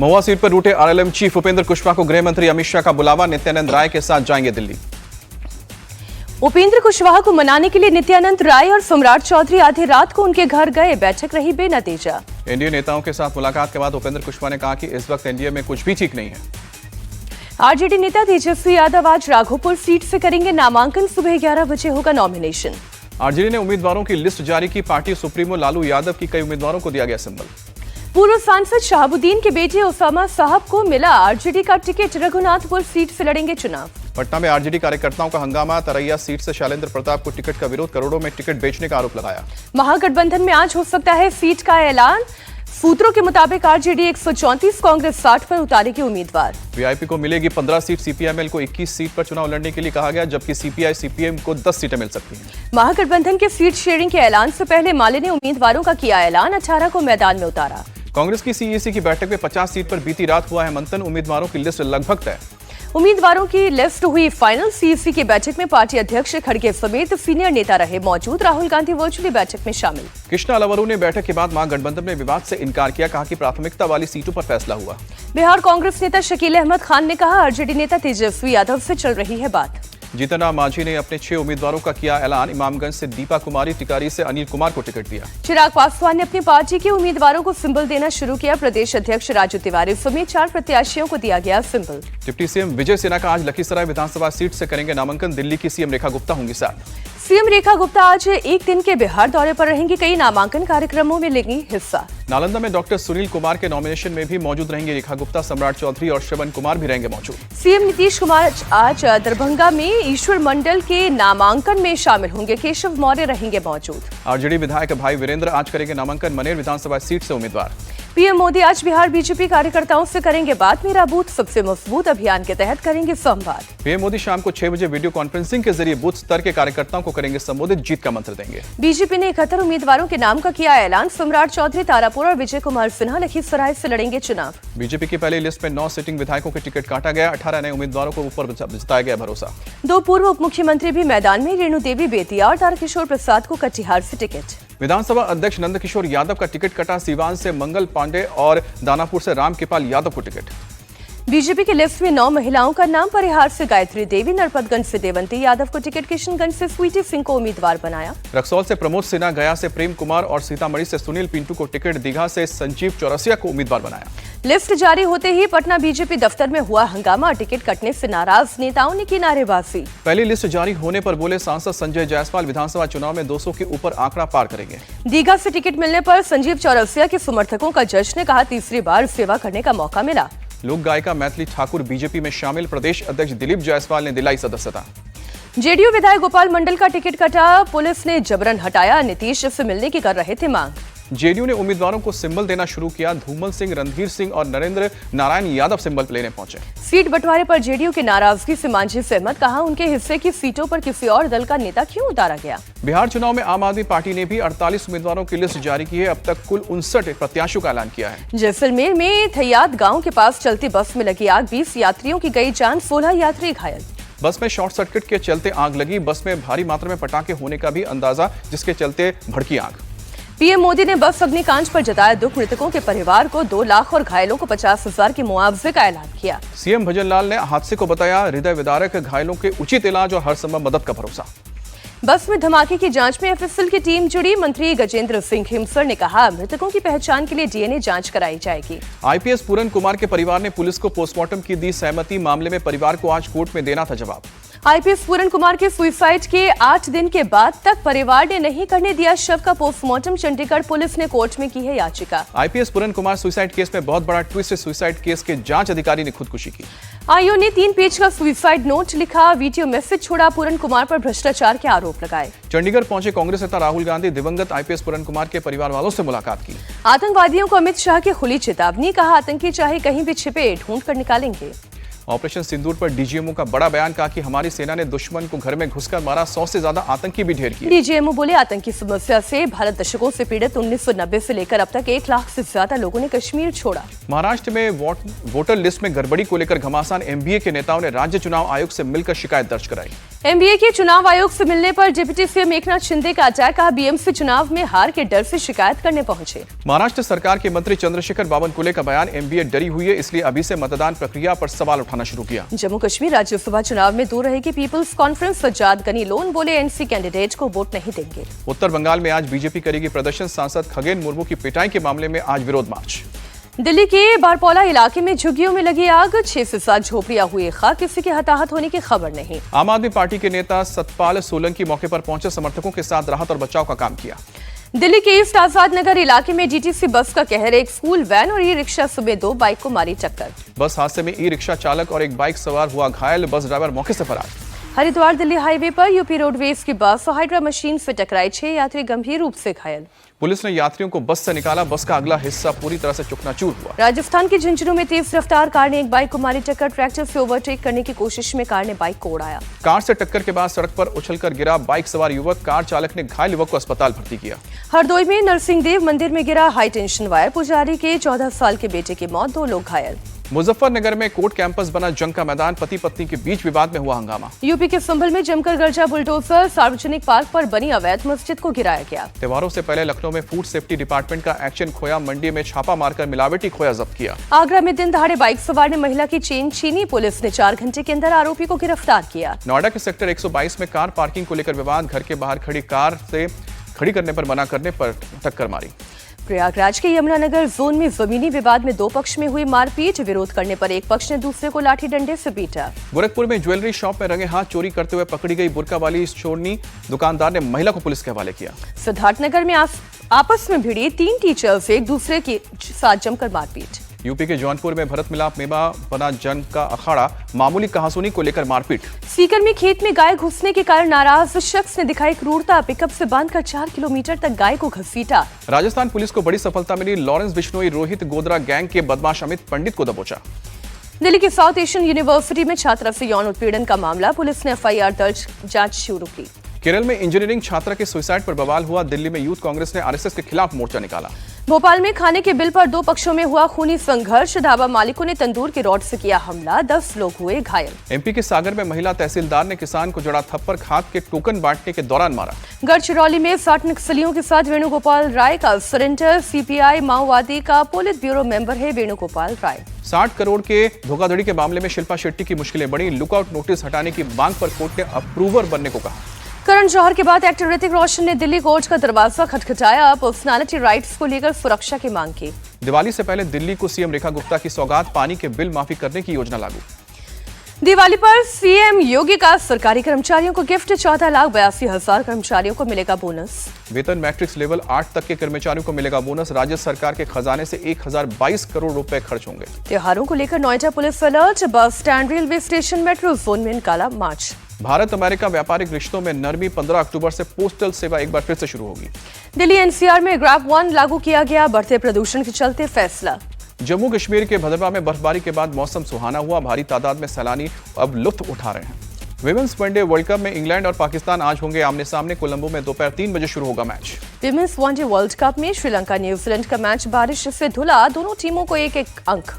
महुआ seat पर रूठे RLM chief Upendra Kushwaha को गृह मंत्री अमित शाह का बुलावा, नित्यानंद राय के साथ जाएंगे दिल्ली। उपेंद्र कुशवाहा को मनाने के लिए नित्यानंद राय और सम्राट चौधरी आधी रात को उनके घर गए, बैठक रही बेनतीजा। एनडीए नेताओं के साथ मुलाकात के बाद उपेंद्र कुशवाहा ने कहा कि इस वक्त एनडीए में कुछ भी ठीक नहीं है। आरजेडी नेता तेजस्वी यादव आज राघोपुर सीट से करेंगे नामांकन, सुबह 11 बजे होगा नॉमिनेशन। आरजेडी ने उम्मीदवारों की लिस्ट जारी की, पार्टी सुप्रीमो लालू यादव की कई उम्मीदवारों को दिया गया सिंबल। पूर्व सांसद शहाबुद्दीन के बेटे उसामा साहब को मिला आरजेडी का टिकट, रघुनाथपुर सीट से लड़ेंगे चुनाव। पटना में आरजेडी कार्यकर्ताओं का हंगामा, तरैया सीट से शैलेंद्र प्रताप को टिकट का विरोध, करोड़ों में टिकट बेचने का आरोप लगाया। महागठबंधन में आज हो सकता है सीट का ऐलान, सूत्रों के मुताबिक आरजेडी 134, कांग्रेस 60 पर उतारेगी उम्मीदवार। वीआईपी को मिलेगी 15 सीट, सीपीएमएल को 21 सीट पर चुनाव लड़ने के लिए कहा गया, जबकि सीपीआई सीपीएम को 10 सीटें मिल सकती हैं। महागठबंधन के सीट शेयरिंग के ऐलान से पहले माले ने उम्मीदवारों का किया ऐलान, 18 को मैदान में उतारा। कांग्रेस की सीईसी की बैठक में 50 सीट पर बीती रात हुआ है मंथन, उम्मीदवारों की लिस्ट लगभग तय। उम्मीदवारों की लिस्ट हुई फाइनल। सीईसी की बैठक में पार्टी अध्यक्ष खड़गे समेत सीनियर नेता रहे मौजूद, राहुल गांधी वर्चुअली बैठक में शामिल। कृष्णा अलवरू ने बैठक के बाद महागठबंधन में विवाद से इनकार किया, कहा कि प्राथमिकता वाली सीटों पर फैसला हुआ। बिहार कांग्रेस नेता शकील अहमद खान ने कहा, आरजेडी नेता तेजस्वी यादव से चल रही है बात। जीतन राम मांझी ने अपने 6 उम्मीदवारों का किया ऐलान, इमामगंज से दीपा कुमारी, टिकारी से अनिल कुमार को टिकट दिया। चिराग पासवान ने अपनी पार्टी के उम्मीदवारों को सिंबल देना शुरू किया, प्रदेश अध्यक्ष राजू तिवारी समेत 4 प्रत्याशियों को दिया गया symbol. Deputy CM Vijay Sinha का आज लखीसराय विधानसभा सीट से करेंगे नामांकन, दिल्ली की सीएम रेखा गुप्ता होंगी साथ। सीएम रेखा गुप्ता आज एक दिन के बिहार दौरे पर रहेंगी, कई नामांकन कार्यक्रमों में लेंगी हिस्सा। नालंदा में डॉक्टर सुनील कुमार के नॉमिनेशन में भी मौजूद रहेंगे रेखा गुप्ता, सम्राट चौधरी और श्रवण कुमार भी रहेंगे मौजूद। सीएम नीतीश कुमार आज दरभंगा में ईश्वर मंडल के नामांकन में शामिल होंगे, केशव मौर्य रहेंगे मौजूद। आरजेडी विधायक भाई वीरेंद्र आज करेंगे नामांकन, मनेर विधानसभा सीट से उम्मीदवार। पीएम मोदी आज बिहार बीजेपी कार्यकर्ताओं से करेंगे बात, मेरा बूथ सबसे मजबूत अभियान के तहत करेंगे संवाद। पीएम मोदी शाम को 6 बजे वीडियो कॉन्फ्रेंसिंग के जरिए बूथ स्तर के कार्यकर्ताओं को करेंगे संबोधित, जीत का मंत्र देंगे। बीजेपी ने 71 उम्मीदवारों के नाम का किया ऐलान, सम्राट चौधरी तारापुर और विजय कुमार सिन्हा लखीसराय से लड़ेंगे चुनाव। बीजेपी की पहली लिस्ट में 9 सिटिंग विधायकों के टिकट काटा गया, 18 नए उम्मीदवारों को ऊपर जताया गया भरोसा। 2 पूर्व उप मुख्यमंत्री भी मैदान में, रेणु देवी बेतिया और तारकिशोर प्रसाद को कटिहार से टिकट। विधानसभा अध्यक्ष नंदकिशोर यादव का टिकट कटा, सीवान से मंगल पांडे और दानापुर से रामकृपाल यादव को टिकट। बीजेपी की लिस्ट में 9 महिलाओं का नाम, परिहार से गायत्री देवी, नरपतगंज से देवंती यादव को टिकट, किशनगंज से स्वीटी सिंह को उम्मीदवार बनाया। रक्सौल से प्रमोद सिन्हा, गया से प्रेम कुमार और सीतामढ़ी से सुनील पिंटू को टिकट, दीघा से संजीव चौरसिया को उम्मीदवार बनाया। लिस्ट जारी होते ही पटना बीजेपी दफ्तर में हुआ हंगामा, टिकट कटने से नाराज नेताओं ने की नारेबाजी। पहली लिस्ट जारी होने पर बोले सांसद संजय जायसवाल, विधानसभा चुनाव में 200 के ऊपर आंकड़ा पार करेंगे। दीघा से टिकट मिलने पर संजीव चौरसिया के समर्थकों का जश्न, कहा तीसरी बार सेवा करने का मौका मिला। लोक गायिका मैथिली ठाकुर बीजेपी में शामिल, प्रदेश अध्यक्ष दिलीप जायसवाल ने दिलाई सदस्यता। जेडीयू विधायक गोपाल मंडल का टिकट कटा, पुलिस ने जबरन हटाया, नीतीश से मिलने की कर रहे थे मांग। जेडीयू ने उम्मीदवारों को सिंबल देना शुरू किया, धूमल सिंह, रणधीर सिंह और नरेंद्र नारायण यादव सिंबल लेने पहुंचे। सीट बंटवारे पर जेडीयू की नाराजगी से मांझी सहमत, कहा उनके हिस्से की सीटों पर किसी और दल का नेता क्यों उतारा गया। बिहार चुनाव में आम आदमी पार्टी ने भी 48 उम्मीदवारों की लिस्ट जारी की है, अब तक कुल 59 प्रत्याशियों का ऐलान किया है। जैसलमेर में थैयाद गांव के पास चलती बस में लगी आग, 20 यात्रियों की गई जान, 16 यात्री घायल। बस में शॉर्ट सर्किट के चलते आग लगी, बस में भारी मात्रा में पटाखे होने का भी अंदाजा, जिसके चलते भड़की आग। पीएम मोदी ने बस अग्निकांड पर जताया दुख, मृतकों के परिवार को 2 लाख और घायलों को 50,000 के मुआवजे का ऐलान किया। सीएम भजनलाल ने हादसे को बताया हृदय विदारक, घायलों के उचित इलाज और हर संभव मदद का भरोसा। बस में धमाके की जांच में एफएसएल की टीम जुड़ी, मंत्री गजेंद्र सिंह हिमसर ने कहा मृतकों की पहचान के लिए डीएनए जांच कराई जाएगी। आईपीएस पूरन कुमार के परिवार ने पुलिस को पोस्टमार्टम की दी सहमति, मामले में परिवार को आज कोर्ट में देना था जवाब। आईपीएस पूरन कुमार के सुसाइड के 8 दिन के बाद तक परिवार ने नहीं करने दिया शव का पोस्टमार्टम, चंडीगढ़ पुलिस ने कोर्ट में की है याचिका। आईपीएस पूरन कुमार सुसाइड केस में बहुत बड़ा ट्विस्ट, सुसाइड केस के जांच अधिकारी ने खुदकुशी की। आईओ ने 3 पेज का सुसाइड नोट लिखा, वीडियो मैसेज छोड़ा, पूरन कुमार पर भ्रष्टाचार के आरोप लगाए। चंडीगढ़ पहुंचे कांग्रेस नेता राहुल गांधी, दिवंगत आईपीएस पूरन कुमार के परिवार वालों से मुलाकात की। आतंकवादियों को अमित शाह की खुली चेतावनी, कहा आतंकी चाहे कहीं भी छिपे ढूंढ कर निकालेंगे। ऑपरेशन सिंदूर पर डीजीएमओ का बड़ा बयान, कहा कि हमारी सेना ने दुश्मन को घर में घुसकर मारा, 100 से ज्यादा आतंकी भी ढेर किए। डीजीएमओ बोले आतंकी समस्या से भारत दशकों से पीड़ित, 1990 से लेकर अब तक 1 लाख से ज्यादा लोगों ने कश्मीर छोड़ा। महाराष्ट्र में वोटर लिस्ट में गड़बड़ी को लेकर घमासान, एमबीए के नेताओं ने राज्य चुनाव आयोग से मिलकर शिकायत दर्ज कराई। एमबीए के चुनाव आयोग से मिलने पर डिप्टी सीएम एकनाथ शिंदे का अटैक, कहा बीएमसी चुनाव में हार के डर से शिकायत करने पहुंचे। महाराष्ट्र सरकार के मंत्री चंद्रशेखर बावनकुले का बयान, एमबीए डरी हुई है इसलिए अभी से मतदान प्रक्रिया पर सवाल उठाना शुरू किया। जम्मू कश्मीर राज्यसभा चुनाव में दूर रहेगी पीपल्स कॉन्फ्रेंस, सज्जाद गनी लोन, बोले एनसी कैंडिडेट को वोट नहीं देंगे। उत्तर बंगाल में आज बीजेपी करेगी प्रदर्शन, सांसद खगेन मुर्मू की पिटाई के मामले में आज विरोध मार्च। दिल्ली के बारपौला इलाके में झुग्गियों में लगी आग, 6 से 7 झोपड़ियां हुई खाक, किसी के हताहत होने की खबर नहीं। आम आदमी पार्टी के नेता सतपाल सोलंकी मौके पर पहुंचे, समर्थकों के साथ राहत और बचाव का काम किया। दिल्ली के ईस्ट आजाद नगर इलाके में डीटीसी बस का कहर, एक स्कूल वैन और ई रिक्शा समेत 2 बाइक को मारी टक्कर। बस हादसे में ई रिक्शा चालक और एक बाइक सवार हुआ घायल, बस ड्राइवर मौके से फरार। हरिद्वार दिल्ली हाईवे पर यूपी रोडवेज की बस हाइड्रा मशीन से टकराई, 6 यात्री गंभीर रूप से घायल। पुलिस ने यात्रियों को बस से निकाला, बस का अगला हिस्सा पूरी तरह से चकनाचूर हुआ। राजस्थान के झुंझुनू में तेज रफ्तार कार ने एक बाइक को मारी टक्कर, ट्रैक्टर से ओवरटेक करने की कोशिश में कार ने बाइक को उड़ाया। कार से टक्कर के बाद सड़क पर उछलकर गिरा बाइक सवार युवक, कार चालक ने घायल युवक को अस्पताल भर्ती किया। हरदोई में नरसिंहदेव मंदिर में गिरा हाई टेंशन वायर, पुजारी के 14 साल के बेटे की मौत, 2 लोग घायल। मुजफ्फरनगर में कोर्ट कैंपस बना जंग का मैदान, पति पत्नी के बीच विवाद में हुआ हंगामा। यूपी के संभल में जमकर गरजा बुलडोजर, सार्वजनिक पार्क पर बनी अवैध मस्जिद को गिराया गया। त्योहारों से पहले लखनऊ में फूड सेफ्टी डिपार्टमेंट का एक्शन, खोया मंडी में छापा मारकर मिलावटी खोया जब्त किया। आगरा में दिन दहाड़े बाइक सवार ने महिला की चेन छीनी, पुलिस ने 4 घंटे के अंदर आरोपी को गिरफ्तार किया। नोएडा के सेक्टर 122 में कार पार्किंग को लेकर विवाद, घर के बाहर खड़ी कार से खड़ी करने पर मना करने पर टक्कर मारी। प्रयागराज के यमुनानगर जोन में जमीनी विवाद में 2 पक्ष में हुई मारपीट, विरोध करने पर एक पक्ष ने दूसरे को लाठी डंडे से पीटा। गोरखपुर में ज्वेलरी शॉप में रंगे हाथ चोरी करते हुए पकड़ी गई बुर्का वाली छोड़नी दुकानदार ने महिला को पुलिस के हवाले किया। सिद्धार्थनगर में आपस में भिड़ी 3 टीचर्स, एक दूसरे के साथ जमकर मारपीट। यूपी के जौनपुर में भरत मिलाप मेवा बना जंग का अखाड़ा, मामूली कहासुनी को लेकर मारपीट। सीकर में खेत में गाय घुसने के कारण नाराज शख्स ने दिखाई क्रूरता, पिकअप से बांधकर 4 किलोमीटर तक गाय को घसीटा। राजस्थान पुलिस को बड़ी सफलता मिली, लॉरेंस बिश्नोई रोहित गोदरा गैंग के बदमाश अमित पंडित को दबोचा। दिल्ली की साउथ एशियन यूनिवर्सिटी में छात्रा से यौन उत्पीड़न का मामला, पुलिस ने एफआईआर दर्ज, जांच शुरू की। केरल में इंजीनियरिंग छात्रा के सुसाइड पर बवाल हुआ, दिल्ली में यूथ कांग्रेस ने आरएसएस के खिलाफ मोर्चा निकाला। भोपाल में खाने के बिल पर 2 पक्षों में हुआ खूनी संघर्ष, ढाबा मालिकों ने तंदूर के रॉड से किया हमला, 10 लोग हुए घायल। एमपी के सागर में महिला तहसीलदार ने किसान को जड़ा थप्पड़, खाद के टोकन बांटने के दौरान मारा। गढ़चिरौली में 60 नक्सलियों के साथ वेणुगोपाल राय का सरेंडर, सीपीआई माओवादी का पोलित ब्यूरो मेंबर है वेणुगोपाल राय। 60 करोड़ के धोखाधड़ी के मामले में शिल्पा शेट्टी की मुश्किलें बढ़ी, लुकआउट नोटिस हटाने की मांग पर कोर्ट ने अप्रूवर बनने को कहा। करण जौहर के बाद एक्टर ऋतिक रोशन ने दिल्ली कोर्ट का दरवाजा खटखटाया, पर्सनालिटी राइट्स को लेकर सुरक्षा की मांग की। दिवाली से पहले दिल्ली को सीएम रेखा गुप्ता की सौगात, पानी के बिल माफी करने की योजना लागू। दिवाली पर सीएम योगी का सरकारी कर्मचारियों को गिफ्ट, 14,82,000 कर्मचारियों को मिलेगा बोनस। वेतन मैट्रिक्स लेवल 8 तक के कर्मचारियों को मिलेगा बोनस, राज्य सरकार के खजाने से 1022 करोड़ रुपए खर्च होंगे। त्योहारों को लेकर Noida police alert, bus stand, railway station, metro zone में निकाला मार्च। भारत अमेरिका व्यापारिक रिश्तों में नरमी, 15 अक्टूबर से पोस्टल सेवा एक बार फिर से शुरू होगी। दिल्ली एनसीआर में ग्रैब 1 लागू किया गया, बढ़ते प्रदूषण के चलते फैसला। जम्मू कश्मीर के भदरवा में बर्फबारी के बाद मौसम सुहाना हुआ, भारी तादाद में सैलानी अब लुत्फ उठा रहे हैं। विमेंस वनडे वर्ल्ड कप में इंग्लैंड और पाकिस्तान आज होंगे आमने सामने, कोलंबो में दोपहर 3 बजे शुरू होगा match. Women's one day world cup में श्रीलंका न्यूजीलैंड का मैच बारिश से धुला, दोनों टीमों को 1-1 अंक।